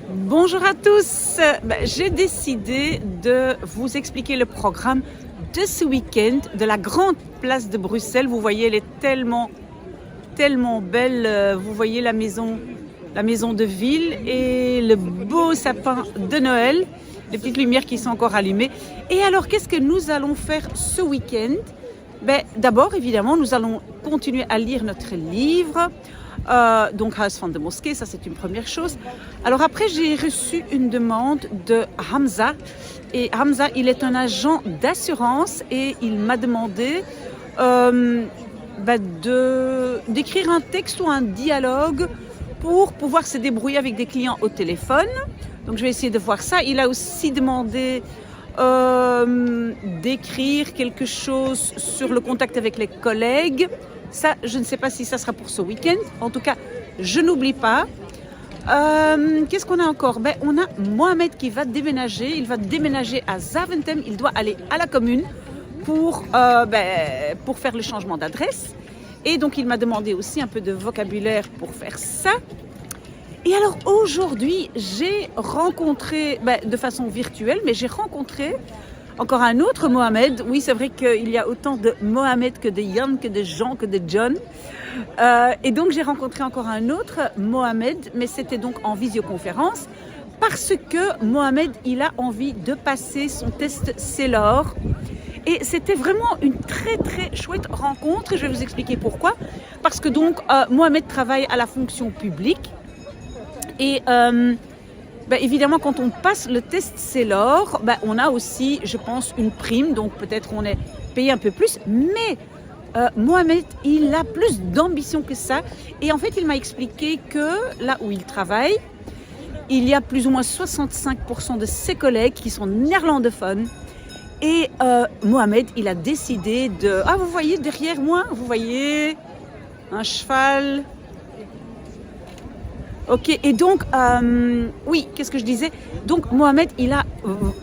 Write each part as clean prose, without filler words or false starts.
Bonjour à tous. J'ai décidé de vous expliquer le programme de ce week-end de la grande place de Bruxelles. Vous voyez, elle est tellement belle. Vous voyez la maison de ville et le beau sapin de Noël, les petites lumières qui sont encore allumées. Et alors, qu'est-ce que nous allons faire ce week-end? D'abord, évidemment, nous allons continuer à lire notre livre. Donc Huis van de Mosquée, ça c'est une première chose. Alors après, j'ai reçu une demande de Hamza. Et Hamza, il est un agent d'assurance et il m'a demandé d'écrire un texte ou un dialogue pour pouvoir se débrouiller avec des clients au téléphone. Donc je vais essayer de voir ça. Il a aussi demandé d'écrire quelque chose sur le contact avec les collègues. Ça, je ne sais pas si ça sera pour ce week-end. En tout cas, je n'oublie pas. Qu'est-ce qu'on a encore? On a Mohamed qui va déménager. Il va déménager à Zaventem. Il doit aller à la commune pour faire le changement d'adresse. Et donc, il m'a demandé aussi un peu de vocabulaire pour faire ça. Et alors, aujourd'hui, j'ai rencontré, de façon virtuelle, mais j'ai rencontré encore un autre Mohamed. Oui, c'est vrai qu'il y a autant de Mohamed que de Yann, que de Jean, que de John. Et donc, j'ai rencontré encore un autre Mohamed, mais c'était donc en visioconférence, parce que Mohamed, il a envie de passer son test CELOR. Et c'était vraiment une très chouette rencontre. Et je vais vous expliquer pourquoi. Parce que donc, Mohamed travaille à la fonction publique. Et évidemment, quand on passe le test CELOR, on a aussi, je pense, une prime. Donc peut-être on est payé un peu plus. Mais Mohamed, il a plus d'ambition que ça. Et en fait, il m'a expliqué que là où il travaille, il y a plus ou moins 65% de ses collègues qui sont néerlandophones. Et Mohamed, il a décidé de... Ah, vous voyez derrière moi, vous voyez un cheval... Ok, et donc, oui, qu'est-ce que je disais? Donc, Mohamed, il a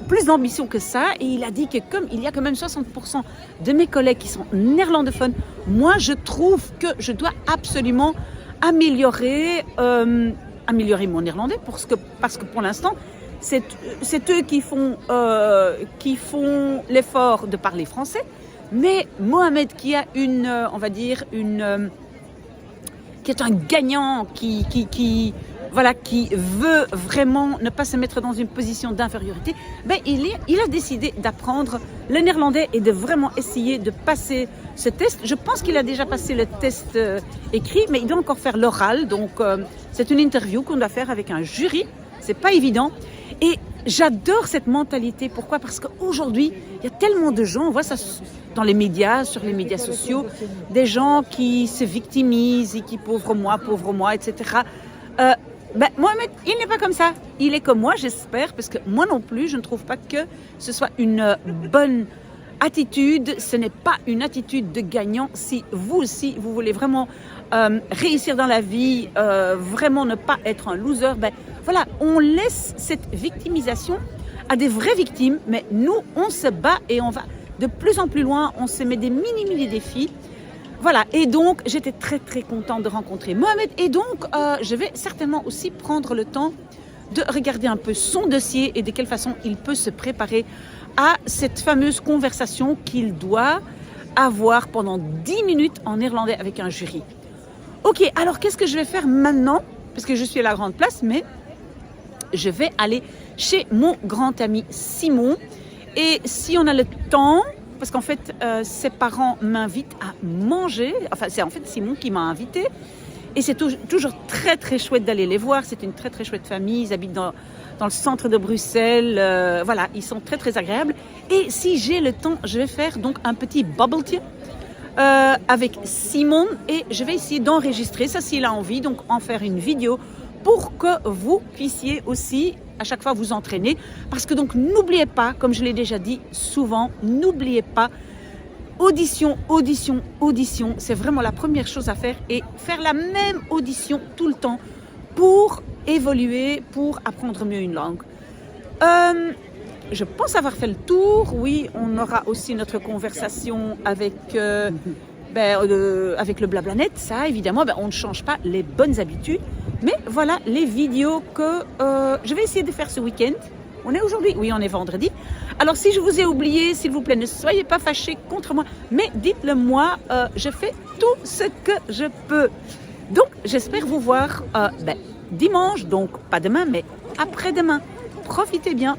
plus d'ambition que ça et il a dit que comme il y a quand même 60% de mes collègues qui sont néerlandophones, moi, je trouve que je dois absolument améliorer mon néerlandais parce que pour l'instant, c'est eux qui font l'effort de parler français. Mais Mohamed, qui a qui est un gagnant, qui veut vraiment ne pas se mettre dans une position d'infériorité, il a décidé d'apprendre le néerlandais et de vraiment essayer de passer ce test. Je pense qu'il a déjà passé le test écrit, mais il doit encore faire l'oral. Donc, c'est une interview qu'on doit faire avec un jury. C'est pas évident. Et j'adore cette mentalité. Pourquoi? Parce qu'aujourd'hui, il y a tellement de gens, on voit ça dans les médias, sur les médias sociaux, des gens qui se victimisent et qui pauvre moi, etc. Mohamed, il n'est pas comme ça. Il est comme moi, j'espère, parce que moi non plus, je ne trouve pas que ce soit une bonne attitude. Ce n'est pas une attitude de gagnant. Si vous aussi, vous voulez vraiment réussir dans la vie, vraiment ne pas être un loser, on laisse cette victimisation à des vraies victimes, mais nous, on se bat et on va de plus en plus loin, on se met des mini défis. Voilà, et donc j'étais très contente de rencontrer Mohamed et donc je vais certainement aussi prendre le temps de regarder un peu son dossier et de quelle façon il peut se préparer à cette fameuse conversation qu'il doit avoir pendant 10 minutes en néerlandais avec un jury. Ok, alors qu'est-ce que je vais faire maintenant? Parce que je suis à la grande place, mais je vais aller chez mon grand ami Simon. Et si on a le temps, parce qu'en fait, ses parents m'invitent à manger. Enfin, c'est en fait Simon qui m'a invitée. Et c'est toujours très chouette d'aller les voir. C'est une très chouette famille. Ils habitent dans le centre de Bruxelles. Ils sont très agréables. Et si j'ai le temps, je vais faire donc un petit bubble tea avec Simon. Et je vais essayer d'enregistrer ça s'il a envie. Donc, en faire une vidéo pour que vous puissiez aussi à chaque fois vous entraîner. Parce que donc, n'oubliez pas, comme je l'ai déjà dit souvent, n'oubliez pas, audition, c'est vraiment la première chose à faire et faire la même audition tout le temps pour évoluer, pour apprendre mieux une langue. Je pense avoir fait le tour. Oui, on aura aussi notre conversation avec le Blablanet. Ça, évidemment, on ne change pas les bonnes habitudes. Mais voilà les vidéos que je vais essayer de faire ce week-end. On est aujourd'hui? Oui, on est vendredi. Alors si je vous ai oublié, s'il vous plaît, ne soyez pas fâchés contre moi, mais dites-le moi, je fais tout ce que je peux. Donc j'espère vous voir dimanche, donc pas demain, mais après-demain. Profitez bien.